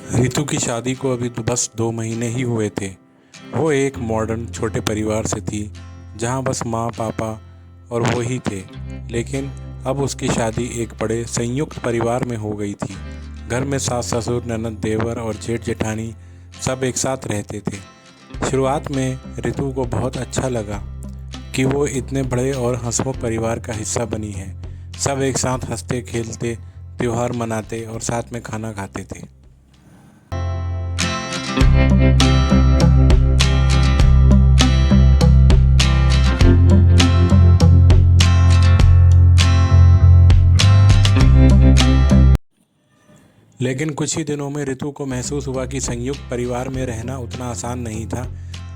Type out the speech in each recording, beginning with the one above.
रितु की शादी को अभी तो बस 2 महीने ही हुए थे। वो एक मॉडर्न छोटे परिवार से थी जहाँ बस माँ पापा और वो ही थे। लेकिन अब उसकी शादी एक बड़े संयुक्त परिवार में हो गई थी। घर में सास ससुर ननद देवर और जेठ जेठानी सब एक साथ रहते थे। शुरुआत में रितु को बहुत अच्छा लगा कि वो इतने बड़े और हंसमुख परिवार का हिस्सा बनी है। सब एक साथ हंसते खेलते त्योहार मनाते और साथ में खाना खाते थे। लेकिन कुछ ही दिनों में रितु को महसूस हुआ कि संयुक्त परिवार में रहना उतना आसान नहीं था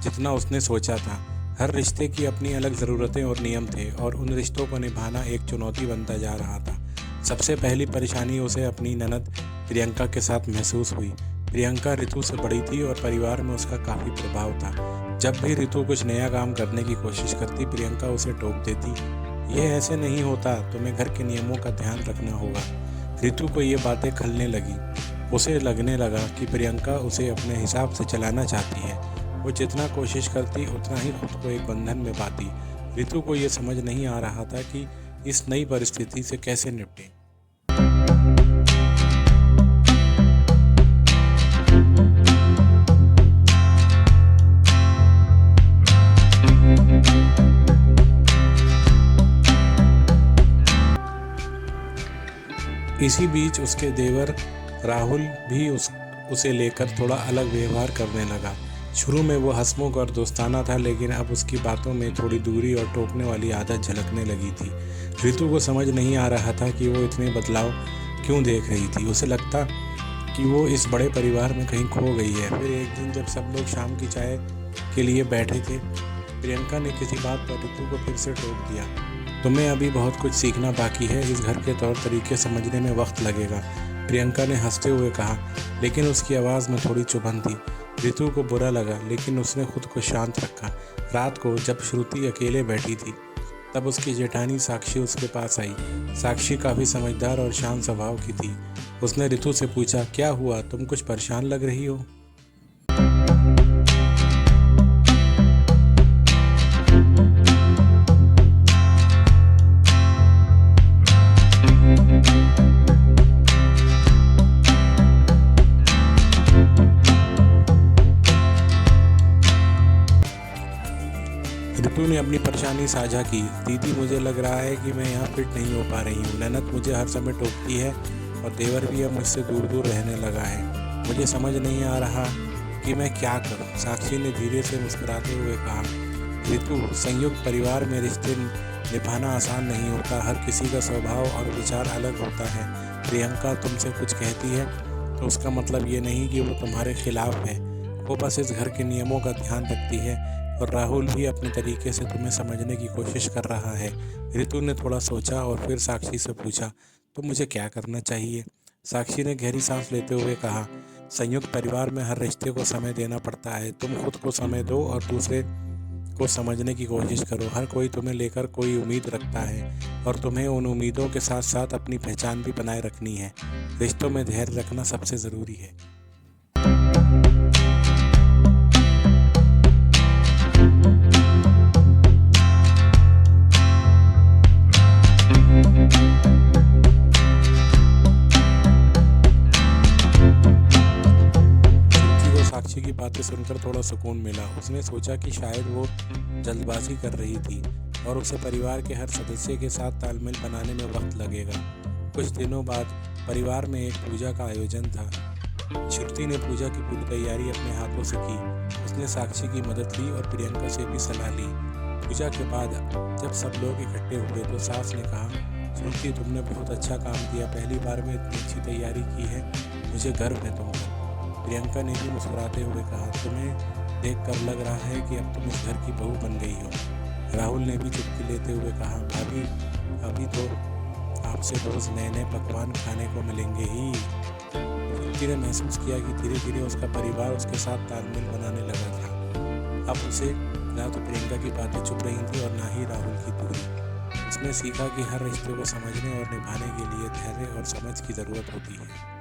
जितना उसने सोचा था। हर रिश्ते की अपनी अलग ज़रूरतें और नियम थे और उन रिश्तों को निभाना एक चुनौती बनता जा रहा था। सबसे पहली परेशानी उसे अपनी ननद प्रियंका के साथ महसूस हुई। प्रियंका रितु से बड़ी थी और परिवार में उसका काफ़ी प्रभाव था। जब भी रितु कुछ नया काम करने की कोशिश करती, प्रियंका उसे टोक देती, यह ऐसे नहीं होता, तुम्हें घर के नियमों का ध्यान रखना होगा। रितु को ये बातें खलने लगी। उसे लगने लगा कि प्रियंका उसे अपने हिसाब से चलाना चाहती है। वो जितना कोशिश करती उतना ही खुद को एक बंधन में पाती। रितु को ये समझ नहीं आ रहा था कि इस नई परिस्थिति से कैसे निपटे। इसी बीच उसके देवर राहुल भी उसे लेकर थोड़ा अलग व्यवहार करने लगा। शुरू में वो हंसमुख और दोस्ताना था, लेकिन अब उसकी बातों में थोड़ी दूरी और टोकने वाली आदत झलकने लगी थी। रितु को समझ नहीं आ रहा था कि वो इतने बदलाव क्यों देख रही थी। उसे लगता कि वो इस बड़े परिवार में कहीं खो गई है। फिर एक दिन जब सब लोग शाम की चाय के लिए बैठे थे, प्रियंका ने किसी बात पर रितु को फिर से टोक दिया। तुम्हें अभी बहुत कुछ सीखना बाकी है, इस घर के तौर तरीके समझने में वक्त लगेगा, प्रियंका ने हंसते हुए कहा, लेकिन उसकी आवाज़ में थोड़ी चुभन थी। रितु को बुरा लगा, लेकिन उसने खुद को शांत रखा। रात को जब श्रुति अकेले बैठी थी, तब उसकी जेठानी साक्षी उसके पास आई। साक्षी काफ़ी समझदार और शांत स्वभाव की थी। उसने रितु से पूछा, क्या हुआ, तुम कुछ परेशान लग रही हो? रितु ने अपनी परेशानी साझा की। दीदी, मुझे लग रहा है कि मैं यहाँ फिट नहीं हो पा रही हूँ। ननद मुझे हर समय टोकती है और देवर भी अब मुझसे दूर दूर रहने लगा है। मुझे समझ नहीं आ रहा कि मैं क्या करूँ, साक्षी ने धीरे से मुस्कुराते हुए कहा। रितु, संयुक्त परिवार में रिश्ते निभाना आसान नहीं होता। हर किसी का स्वभाव और विचार अलग होता है। प्रियंका तुमसे कुछ कहती है तो उसका मतलब ये नहीं कि वो तुम्हारे खिलाफ है। वो बस इस घर के नियमों का ध्यान रखती है और राहुल भी अपने तरीके से तुम्हें समझने की कोशिश कर रहा है। रितु ने थोड़ा सोचा और फिर साक्षी से पूछा, तो मुझे क्या करना चाहिए? साक्षी ने गहरी सांस लेते हुए कहा, संयुक्त परिवार में हर रिश्ते को समय देना पड़ता है। तुम खुद को समय दो और दूसरे को समझने की कोशिश करो। हर कोई तुम्हें लेकर कोई उम्मीद रखता है और तुम्हें उन उम्मीदों के साथ साथ अपनी पहचान भी बनाए रखनी है। रिश्तों में धैर्य रखना सबसे ज़रूरी है। साक्षी की बातें सुनकर थोड़ा सुकून मिला। उसने सोचा कि शायद वो जल्दबाजी कर रही थी और उसे परिवार के हर सदस्य के साथ तालमेल बनाने में वक्त लगेगा। कुछ दिनों बाद परिवार में एक पूजा का आयोजन था। श्रुति ने पूजा की पूरी तैयारी अपने हाथों से की। उसने साक्षी की मदद ली और प्रियंका से भी सलाह ली। पूजा के बाद जब सब लोग इकट्ठे हुए तो सास ने कहा, श्रुति, तुमने बहुत अच्छा काम किया, पहली बार में इतनी अच्छी तैयारी की है, मुझे गर्व है तुम पर। प्रियंका ने भी मुस्कुराते हुए कहा, तुम्हें देखकर लग रहा है कि अब तुम इस घर की बहू बन गई हो। राहुल ने भी चुटकी लेते हुए कहा, भाभी, अभी तो आपसे रोज़ नए नए पकवान खाने को मिलेंगे ही। श्रुति ने महसूस किया कि धीरे धीरे उसका परिवार उसके साथ तालमेल बनाने लगा था। अब उसे ना तो प्रियंका की बातें चुप रही थी और ना ही राहुल की दूरी। उसने सीखा कि हर रिश्ते को समझने और निभाने के लिए धैर्य और समझ की ज़रूरत होती है।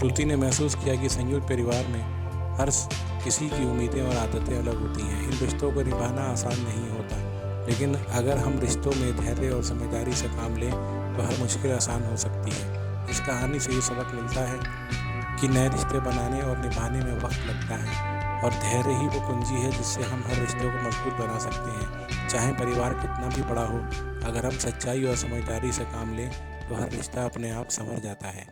श्रुति ने महसूस किया कि संयुक्त परिवार में हर किसी की उम्मीदें और आदतें अलग होती हैं। इन रिश्तों को निभाना आसान नहीं होता, लेकिन अगर हम रिश्तों में धैर्य और समझदारी से काम लें तो हर मुश्किल आसान हो सकती है। इस कहानी से ये सबक मिलता है कि नए रिश्ते बनाने और निभाने में वक्त लगता है, और धैर्य ही वो कुंजी है जिससे हम हर रिश्ते को मजबूत बना सकते हैं। चाहे परिवार कितना भी बड़ा हो, अगर हम सच्चाई और समझदारी से काम लें तो हर रिश्ता अपने आप संवर जाता है।